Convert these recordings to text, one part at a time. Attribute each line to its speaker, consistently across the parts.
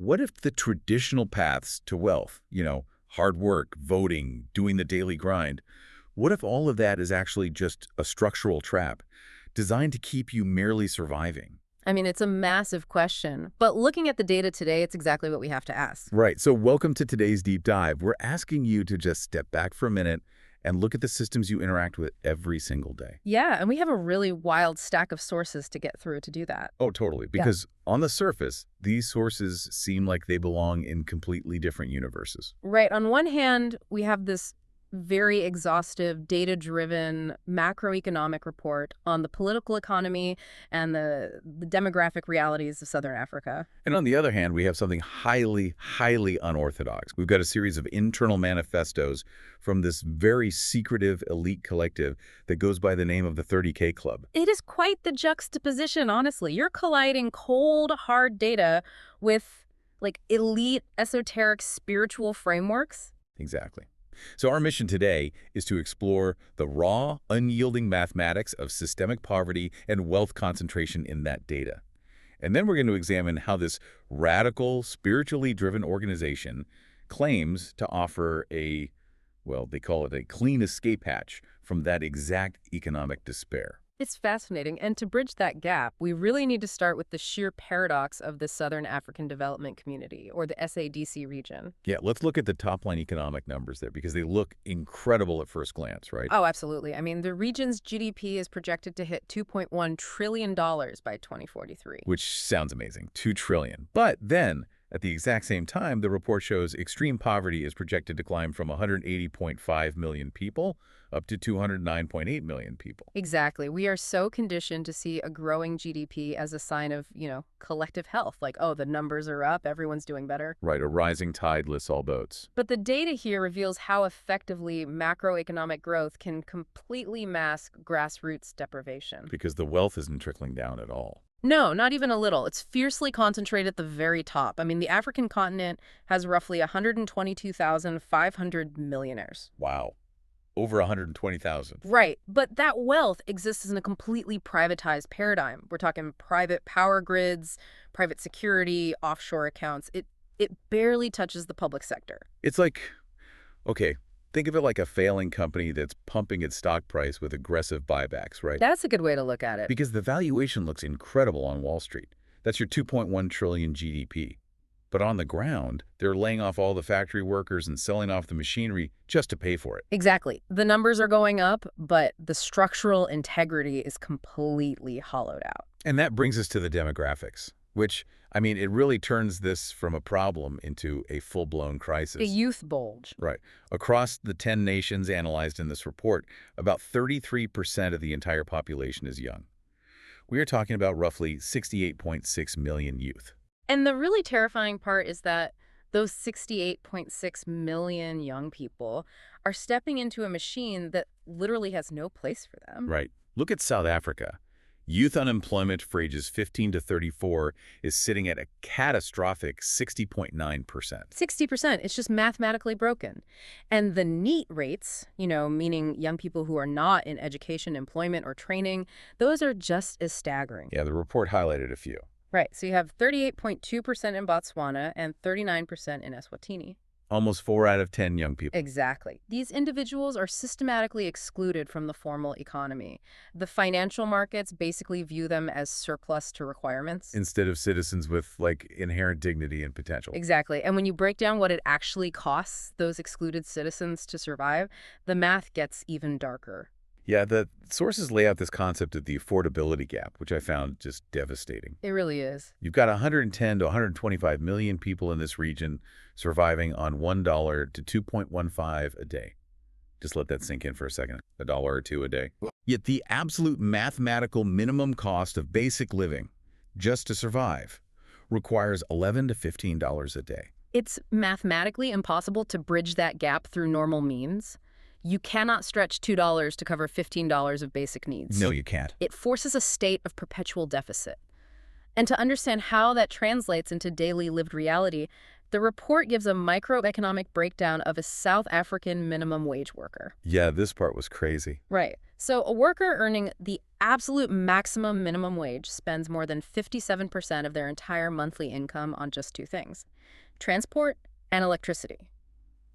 Speaker 1: what if the traditional paths to wealth, hard work, voting, doing the daily grind, what if all of that is actually just a structural trap designed to keep you merely surviving?
Speaker 2: I mean, it's a massive question, but looking at the data today, it's exactly what we have to ask.
Speaker 1: Right. So welcome to today's deep dive. We're asking you to just step back for a minute and look at the systems you interact with every single day.
Speaker 2: Yeah, and we have a really wild stack of sources to get through to do that.
Speaker 1: Oh, totally. Because on the surface, these sources seem like they belong in completely different universes.
Speaker 2: Right. On one hand, we have this very exhaustive, data-driven macroeconomic report on the political economy and the demographic realities of Southern Africa.
Speaker 1: And on the other hand, we have something highly, highly unorthodox. We've got a series of internal manifestos from this very secretive elite collective that goes by the name of the 30K Club.
Speaker 2: It is quite the juxtaposition, honestly. You're colliding cold, hard data with, elite, esoteric, spiritual frameworks.
Speaker 1: Exactly. So our mission today is to explore the raw, unyielding mathematics of systemic poverty and wealth concentration in that data. And then we're going to examine how this radical, spiritually driven organization claims to offer they call it a clean escape hatch from that exact economic despair.
Speaker 2: It's fascinating. And to bridge that gap, we really need to start with the sheer paradox of the Southern African Development Community, or the SADC region.
Speaker 1: Yeah, let's look at the top-line economic numbers there, because they look incredible at first glance, right?
Speaker 2: Oh, absolutely. I mean, the region's GDP is projected to hit $2.1 trillion by 2043.
Speaker 1: Which sounds amazing, $2 trillion. But then, at the exact same time, the report shows extreme poverty is projected to climb from 180.5 million people up to 209.8 million people.
Speaker 2: Exactly. We are so conditioned to see a growing GDP as a sign of, collective health. Like, oh, the numbers are up, everyone's doing better.
Speaker 1: Right, a rising tide lifts all boats.
Speaker 2: But the data here reveals how effectively macroeconomic growth can completely mask grassroots deprivation.
Speaker 1: Because the wealth isn't trickling down at all.
Speaker 2: No, not even a little. It's fiercely concentrated at the very top. I mean, the African continent has roughly 122,500 millionaires.
Speaker 1: Wow. Over 120,000.
Speaker 2: Right. But that wealth exists in a completely privatized paradigm. We're talking private power grids, private security, offshore accounts. It barely touches the public sector.
Speaker 1: It's like, okay, think of it like a failing company that's pumping its stock price with aggressive buybacks, right?
Speaker 2: That's a good way to look at it.
Speaker 1: Because the valuation looks incredible on Wall Street. That's your 2.1 trillion GDP. But on the ground, they're laying off all the factory workers and selling off the machinery just to pay for it.
Speaker 2: Exactly. The numbers are going up, but the structural integrity is completely hollowed out.
Speaker 1: And that brings us to the demographics, which, it really turns this from a problem into a full-blown crisis.
Speaker 2: A youth bulge.
Speaker 1: Right. Across the 10 nations analyzed in this report, about 33% of the entire population is young. We are talking about roughly 68.6 million youth.
Speaker 2: And the really terrifying part is that those 68.6 million young people are stepping into a machine that literally has no place for them.
Speaker 1: Right. Look at South Africa. Youth unemployment for ages 15 to 34 is sitting at a catastrophic 60.9%.
Speaker 2: 60%. It's just mathematically broken. And the NEET rates, meaning young people who are not in education, employment, or training, those are just as staggering.
Speaker 1: Yeah, the report highlighted a few.
Speaker 2: Right. So you have 38.2% in Botswana and 39% in Eswatini.
Speaker 1: Almost 4 out of 10 young people.
Speaker 2: Exactly. These individuals are systematically excluded from the formal economy. The financial markets basically view them as surplus to requirements.
Speaker 1: Instead of citizens with, inherent dignity and potential.
Speaker 2: Exactly. And when you break down what it actually costs those excluded citizens to survive, the math gets even darker.
Speaker 1: Yeah, the sources lay out this concept of the affordability gap, which I found just devastating.
Speaker 2: It really is.
Speaker 1: You've got 110 to 125 million people in this region surviving on $1 to 2.15 a day. Just let that sink in for a second. $1 or $2 a day. Yet the absolute mathematical minimum cost of basic living, just to survive, requires $11 to $15 a day.
Speaker 2: It's mathematically impossible to bridge that gap through normal means. You cannot stretch $2 to cover $15 of basic needs.
Speaker 1: No, you can't.
Speaker 2: It forces a state of perpetual deficit. And to understand how that translates into daily lived reality, The report gives a microeconomic breakdown of a South African minimum wage worker.
Speaker 1: Yeah, this part was crazy.
Speaker 2: Right. So a worker earning the absolute maximum minimum wage spends more than 57% of their entire monthly income on just two things: transport and electricity.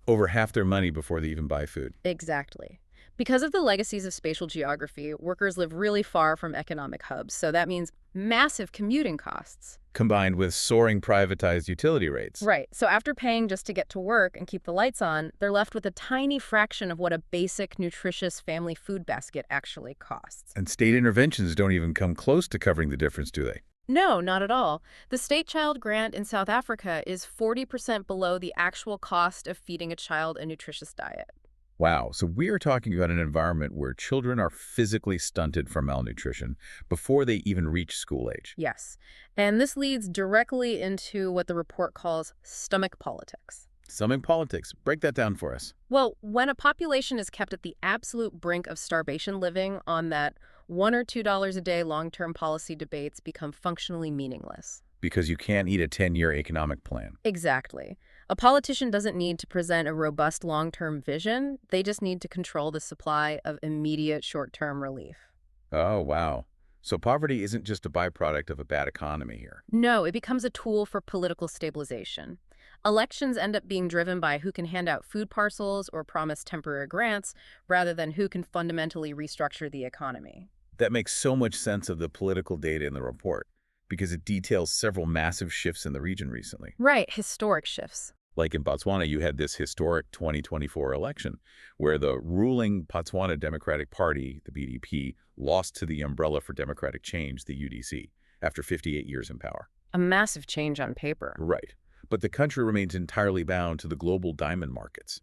Speaker 1: Over half their money before they even buy food.
Speaker 2: Exactly. Because of the legacies of spatial geography, workers live really far from economic hubs, so that means massive commuting costs.
Speaker 1: Combined with soaring privatized utility rates.
Speaker 2: Right. So after paying just to get to work and keep the lights on, they're left with a tiny fraction of what a basic, nutritious family food basket actually costs.
Speaker 1: And state interventions don't even come close to covering the difference, do they?
Speaker 2: No, not at all. The state child grant in South Africa is 40% below the actual cost of feeding a child a nutritious diet.
Speaker 1: Wow, so we are talking about an environment where children are physically stunted from malnutrition before they even reach school age.
Speaker 2: Yes. And this leads directly into what the report calls stomach politics.
Speaker 1: Stomach politics, break that down for us.
Speaker 2: Well, when a population is kept at the absolute brink of starvation, living on that $1 or $2 a day long-term policy debates become functionally meaningless.
Speaker 1: Because you can't eat a 10-year economic plan.
Speaker 2: Exactly. A politician doesn't need to present a robust long-term vision. They just need to control the supply of immediate short-term relief.
Speaker 1: Oh, wow. So poverty isn't just a byproduct of a bad economy here.
Speaker 2: No, it becomes a tool for political stabilization. Elections end up being driven by who can hand out food parcels or promise temporary grants rather than who can fundamentally restructure the economy.
Speaker 1: That makes so much sense of the political data in the report, because it details several massive shifts in the region recently.
Speaker 2: Right, historic shifts.
Speaker 1: Like in Botswana, you had this historic 2024 election where the ruling Botswana Democratic Party, the BDP, lost to the Umbrella for Democratic Change, the UDC, after 58 years in power.
Speaker 2: A massive change on paper.
Speaker 1: Right. But the country remains entirely bound to the global diamond markets.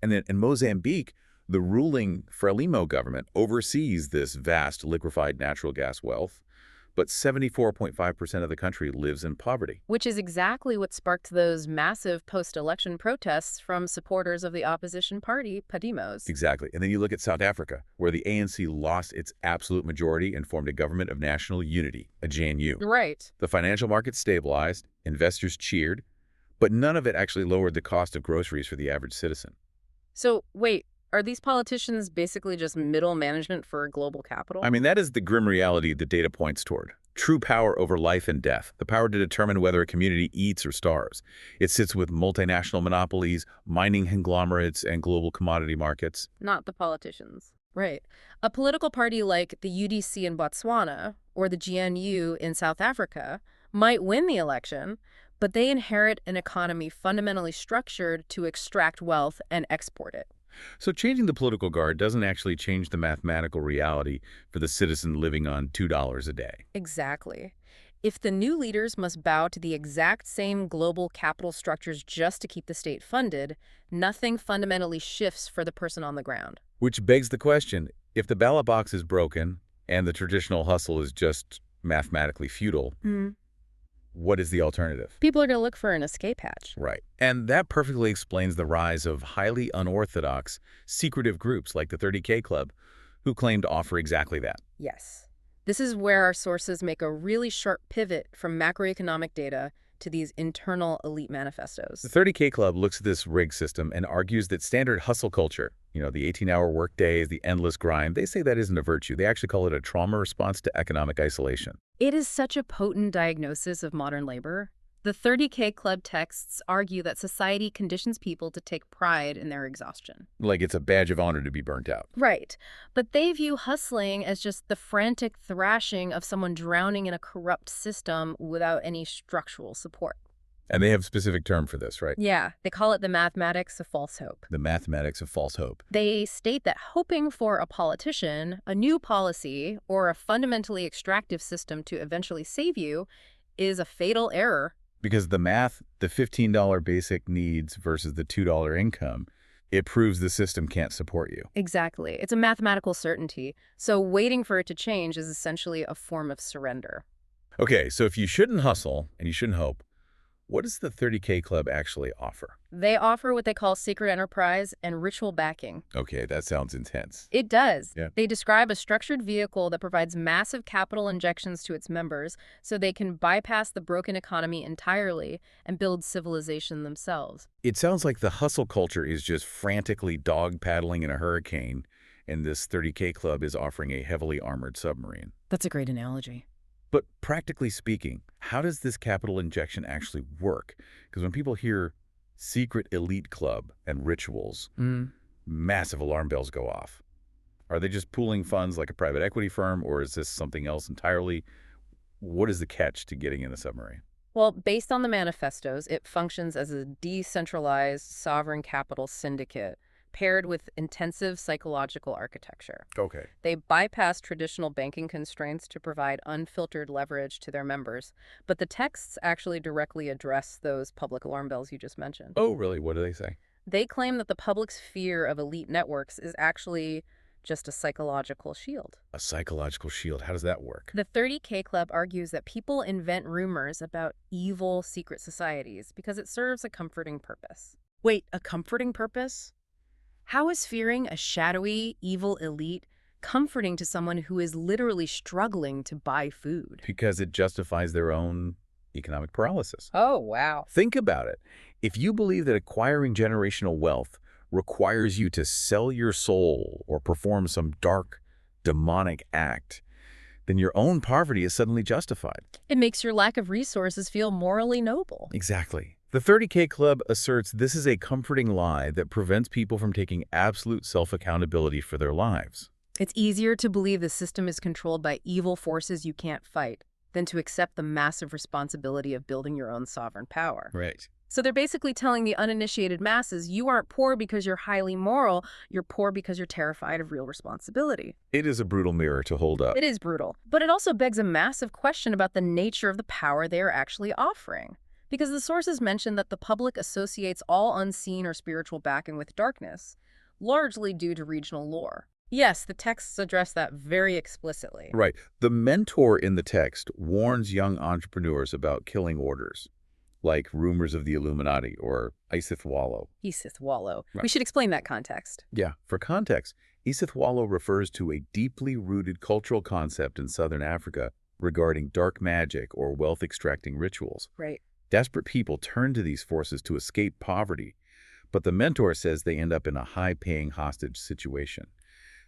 Speaker 1: And then in Mozambique, the ruling Frelimo government oversees this vast liquefied natural gas wealth, but 74.5% of the country lives in poverty.
Speaker 2: Which is exactly what sparked those massive post-election protests from supporters of the opposition party, Podemos.
Speaker 1: Exactly. And then you look at South Africa, where the ANC lost its absolute majority and formed a government of national unity, a JNU.
Speaker 2: Right.
Speaker 1: The financial markets stabilized, investors cheered, but none of it actually lowered the cost of groceries for the average citizen.
Speaker 2: So, wait, are these politicians basically just middle management for global capital?
Speaker 1: I mean, that is the grim reality the data points toward. True power over life and death, the power to determine whether a community eats or starves. It sits with multinational monopolies, mining conglomerates, and global commodity markets.
Speaker 2: Not the politicians. Right. A political party like the UDC in Botswana or the GNU in South Africa might win the election, but they inherit an economy fundamentally structured to extract wealth and export it.
Speaker 1: So changing the political guard doesn't actually change the mathematical reality for the citizen living on $2 a day.
Speaker 2: Exactly. If the new leaders must bow to the exact same global capital structures just to keep the state funded, nothing fundamentally shifts for the person on the ground.
Speaker 1: Which begs the question, if the ballot box is broken and the traditional hustle is just mathematically futile, what is the alternative?
Speaker 2: People are going to look for an escape hatch.
Speaker 1: Right. And that perfectly explains the rise of highly unorthodox, secretive groups like the 30K Club, who claim to offer exactly that.
Speaker 2: Yes. This is where our sources make a really sharp pivot from macroeconomic data to these internal elite manifestos.
Speaker 1: The 30K Club looks at this rig system and argues that standard hustle culture, the 18-hour workdays, the endless grind, they say that isn't a virtue. They actually call it a trauma response to economic isolation.
Speaker 2: It is such a potent diagnosis of modern labor. The 30K Club texts argue that society conditions people to take pride in their exhaustion.
Speaker 1: Like it's a badge of honor to be burnt out.
Speaker 2: Right. But they view hustling as just the frantic thrashing of someone drowning in a corrupt system without any structural support.
Speaker 1: And they have a specific term for this, right?
Speaker 2: Yeah, they call it the mathematics of false hope.
Speaker 1: The mathematics of false hope.
Speaker 2: They state that hoping for a politician, a new policy, or a fundamentally extractive system to eventually save you is a fatal error.
Speaker 1: Because the math, the $15 basic needs versus the $2 income, it proves the system can't support you.
Speaker 2: Exactly. It's a mathematical certainty. So waiting for it to change is essentially a form of surrender.
Speaker 1: Okay, so if you shouldn't hustle and you shouldn't hope, What does the 30K Club actually offer?
Speaker 2: They offer what they call secret enterprise and ritual backing.
Speaker 1: Okay, that sounds intense.
Speaker 2: It does.
Speaker 1: Yeah.
Speaker 2: They describe a structured vehicle that provides massive capital injections to its members so they can bypass the broken economy entirely and build civilization themselves.
Speaker 1: It sounds like the hustle culture is just frantically dog paddling in a hurricane, and this 30K Club is offering a heavily armored submarine.
Speaker 2: That's a great analogy.
Speaker 1: But practically speaking, how does this capital injection actually work? Because when people hear secret elite club and rituals, massive alarm bells go off. Are they just pooling funds like a private equity firm, or is this something else entirely? What is the catch to getting in the submarine?
Speaker 2: Well, based on the manifestos, it functions as a decentralized sovereign capital syndicate paired with intensive psychological architecture.
Speaker 1: Okay.
Speaker 2: They bypass traditional banking constraints to provide unfiltered leverage to their members, but the texts actually directly address those public alarm bells you just mentioned.
Speaker 1: Oh, really? What do they say?
Speaker 2: They claim that the public's fear of elite networks is actually just a psychological shield.
Speaker 1: A psychological shield. How does that work?
Speaker 2: The 30K Club argues that people invent rumors about evil secret societies because it serves a comforting purpose. Wait, a comforting purpose? How is fearing a shadowy, evil elite comforting to someone who is literally struggling to buy food?
Speaker 1: Because it justifies their own economic paralysis.
Speaker 2: Oh, wow.
Speaker 1: Think about it. If you believe that acquiring generational wealth requires you to sell your soul or perform some dark, demonic act, then your own poverty is suddenly justified.
Speaker 2: It makes your lack of resources feel morally noble.
Speaker 1: Exactly. The 30K Club asserts this is a comforting lie that prevents people from taking absolute self-accountability for their lives.
Speaker 2: It's easier to believe the system is controlled by evil forces you can't fight than to accept the massive responsibility of building your own sovereign power.
Speaker 1: Right.
Speaker 2: So they're basically telling the uninitiated masses, you aren't poor because you're highly moral, you're poor because you're terrified of real responsibility.
Speaker 1: It is a brutal mirror to hold up.
Speaker 2: It is brutal, but it also begs a massive question about the nature of the power they are actually offering. Because the sources mention that the public associates all unseen or spiritual backing with darkness, largely due to regional lore. Yes, the texts address that very explicitly.
Speaker 1: Right. The mentor in the text warns young entrepreneurs about killing orders, like rumors of the Illuminati or Isith Wallow.
Speaker 2: Isith Wallow.
Speaker 1: Right.
Speaker 2: We should explain that context.
Speaker 1: Yeah, for context, Isith Wallow refers to a deeply rooted cultural concept in southern Africa regarding dark magic or wealth-extracting rituals.
Speaker 2: Right.
Speaker 1: Desperate people turn to these forces to escape poverty, but the mentor says they end up in a high-paying hostage situation.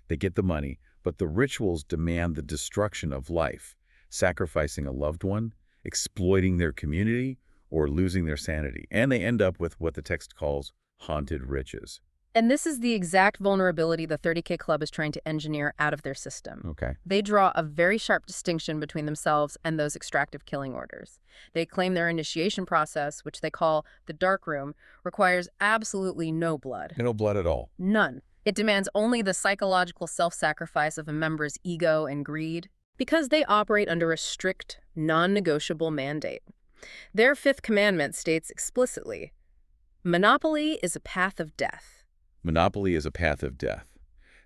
Speaker 1: They get the money, but the rituals demand the destruction of life, sacrificing a loved one, exploiting their community, or losing their sanity. And they end up with what the text calls haunted riches.
Speaker 2: And this is the exact vulnerability the 30K Club is trying to engineer out of their system.
Speaker 1: Okay.
Speaker 2: They draw a very sharp distinction between themselves and those extractive killing orders. They claim their initiation process, which they call the dark room, requires absolutely no blood.
Speaker 1: No blood at all.
Speaker 2: None. It demands only the psychological self-sacrifice of a member's ego and greed, because they operate under a strict, non-negotiable mandate. Their fifth commandment states explicitly, "Monopoly is a path of death."
Speaker 1: Monopoly is a path of death.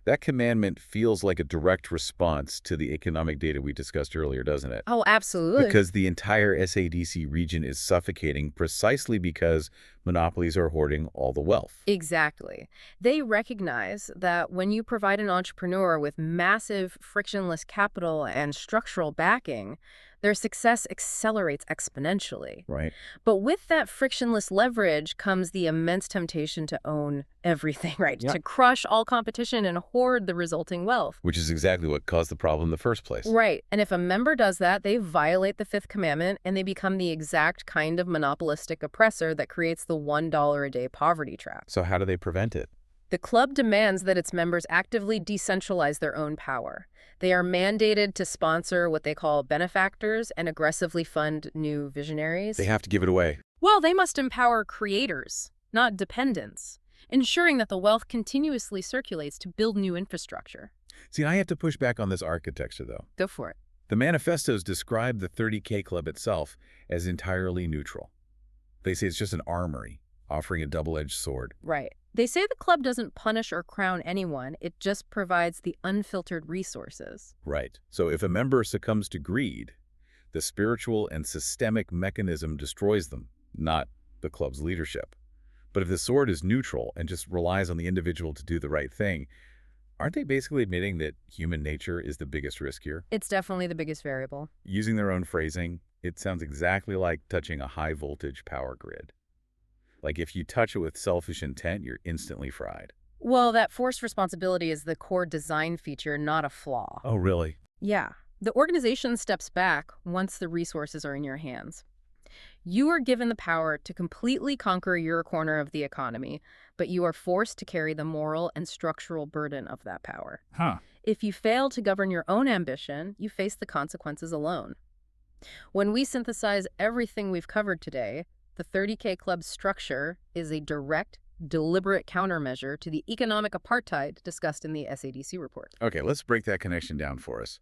Speaker 1: That commandment feels like a direct response to the economic data we discussed earlier, doesn't it?
Speaker 2: Oh, absolutely.
Speaker 1: Because the entire SADC region is suffocating precisely because monopolies are hoarding all the wealth.
Speaker 2: Exactly. They recognize that when you provide an entrepreneur with massive frictionless capital and structural backing, their success accelerates exponentially.
Speaker 1: Right.
Speaker 2: But with that frictionless leverage comes the immense temptation to own everything, right?
Speaker 1: Yeah.
Speaker 2: To crush all competition and hoard the resulting wealth.
Speaker 1: Which is exactly what caused the problem in the first place.
Speaker 2: Right. And if a member does that, they violate the fifth commandment and they become the exact kind of monopolistic oppressor that creates the $1 a day poverty trap.
Speaker 1: So how do they prevent it?
Speaker 2: The club demands that its members actively decentralize their own power. They are mandated to sponsor what they call benefactors and aggressively fund new visionaries.
Speaker 1: They have to give it away.
Speaker 2: Well, they must empower creators, not dependents, ensuring that the wealth continuously circulates to build new infrastructure.
Speaker 1: See, I have to push back on this architecture, though.
Speaker 2: Go for it.
Speaker 1: The manifestos describe the 30K Club itself as entirely neutral. They say it's just an armory, offering a double-edged sword.
Speaker 2: Right. They say the club doesn't punish or crown anyone, it just provides the unfiltered resources.
Speaker 1: Right. So if a member succumbs to greed, the spiritual and systemic mechanism destroys them. not the club's leadership. But if the sword is neutral and just relies on the individual to do the right thing, aren't they basically admitting that human nature is the biggest risk here?
Speaker 2: It's definitely the biggest variable.
Speaker 1: Using their own phrasing, it sounds exactly like touching a high-voltage power grid. Like if you touch it with selfish intent, you're instantly fried.
Speaker 2: Well, that forced responsibility is the core design feature, not a flaw.
Speaker 1: Oh, really?
Speaker 2: Yeah. The organization steps back once the resources are in your hands. You are given the power to completely conquer your corner of the economy, but you are forced to carry the moral and structural burden of that power.
Speaker 1: Huh.
Speaker 2: If you fail to govern your own ambition, you face the consequences alone. When we synthesize everything we've covered today, the 30K Club's structure is a direct, deliberate countermeasure to the economic apartheid discussed in the SADC report.
Speaker 1: Okay, let's break that connection down for us.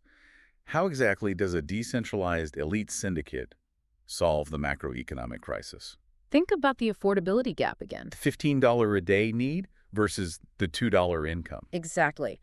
Speaker 1: How exactly does a decentralized elite syndicate solve the macroeconomic crisis?
Speaker 2: Think about the affordability gap again.
Speaker 1: The $15 a day need versus the $2 income.
Speaker 2: Exactly.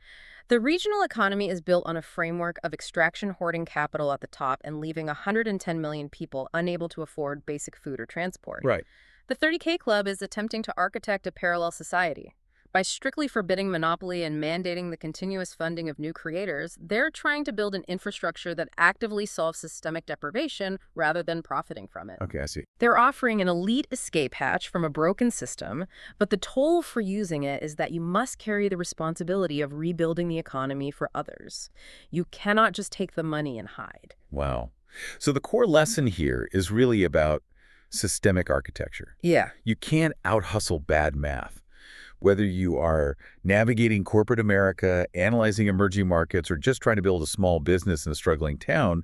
Speaker 2: The regional economy is built on a framework of extraction hoarding capital at the top and leaving 110 million people unable to afford basic food or transport.
Speaker 1: Right.
Speaker 2: The 30K Club is attempting to architect a parallel society. By strictly forbidding monopoly and mandating the continuous funding of new creators, they're trying to build an infrastructure that actively solves systemic deprivation rather than profiting from it.
Speaker 1: Okay, I see.
Speaker 2: They're offering an elite escape hatch from a broken system, but the toll for using it is that you must carry the responsibility of rebuilding the economy for others. You cannot just take the money and hide.
Speaker 1: Wow. So the core lesson here is really about systemic architecture.
Speaker 2: Yeah.
Speaker 1: You can't out-hustle bad math. Whether you are navigating corporate America, analyzing emerging markets, or just trying to build a small business in a struggling town,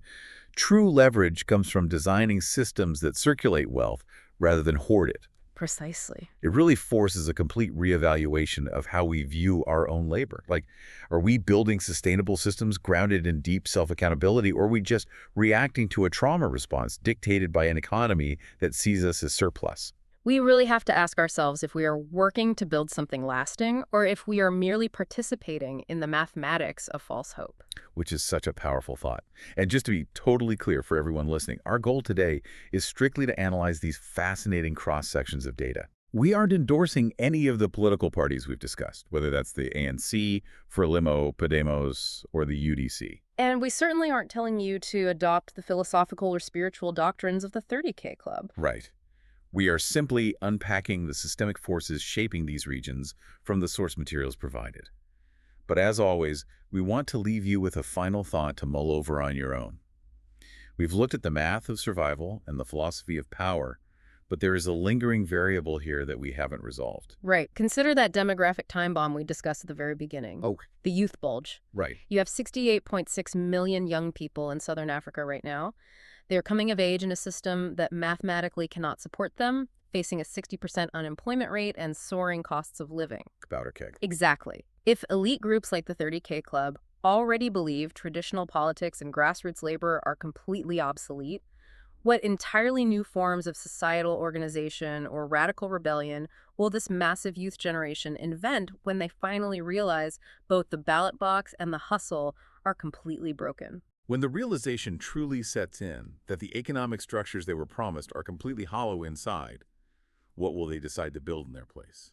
Speaker 1: true leverage comes from designing systems that circulate wealth rather than hoard it.
Speaker 2: Precisely.
Speaker 1: It really forces a complete reevaluation of how we view our own labor. Like, are we building sustainable systems grounded in deep self-accountability, or are we just reacting to a trauma response dictated by an economy that sees us as surplus?
Speaker 2: We really have to ask ourselves if we are working to build something lasting or if we are merely participating in the mathematics of false hope.
Speaker 1: Which is such a powerful thought. And just to be totally clear for everyone listening, our goal today is strictly to analyze these fascinating cross-sections of data. We aren't endorsing any of the political parties we've discussed, whether that's the ANC, Frelimo, Podemos, or the UDC.
Speaker 2: And we certainly aren't telling you to adopt the philosophical or spiritual doctrines of the 30K Club.
Speaker 1: Right. We are simply unpacking the systemic forces shaping these regions from the source materials provided. But as always, we want to leave you with a final thought to mull over on your own. We've looked at the math of survival and the philosophy of power, but there is a lingering variable here that we haven't resolved.
Speaker 2: Right. Consider that demographic time bomb we discussed at the very beginning.
Speaker 1: Oh,
Speaker 2: The youth bulge.
Speaker 1: right.
Speaker 2: You have 68.6 million young people in southern Africa right now. They are coming of age in a system that mathematically cannot support them, facing a 60% unemployment rate and soaring costs of living.
Speaker 1: Powder keg.
Speaker 2: Exactly. If elite groups like the 30K Club already believe traditional politics and grassroots labor are completely obsolete, what entirely new forms of societal organization or radical rebellion will this massive youth generation invent when they finally realize both the ballot box and the hustle are completely broken?
Speaker 1: When the realization truly sets in that the economic structures they were promised are completely hollow inside, what will they decide to build in their place?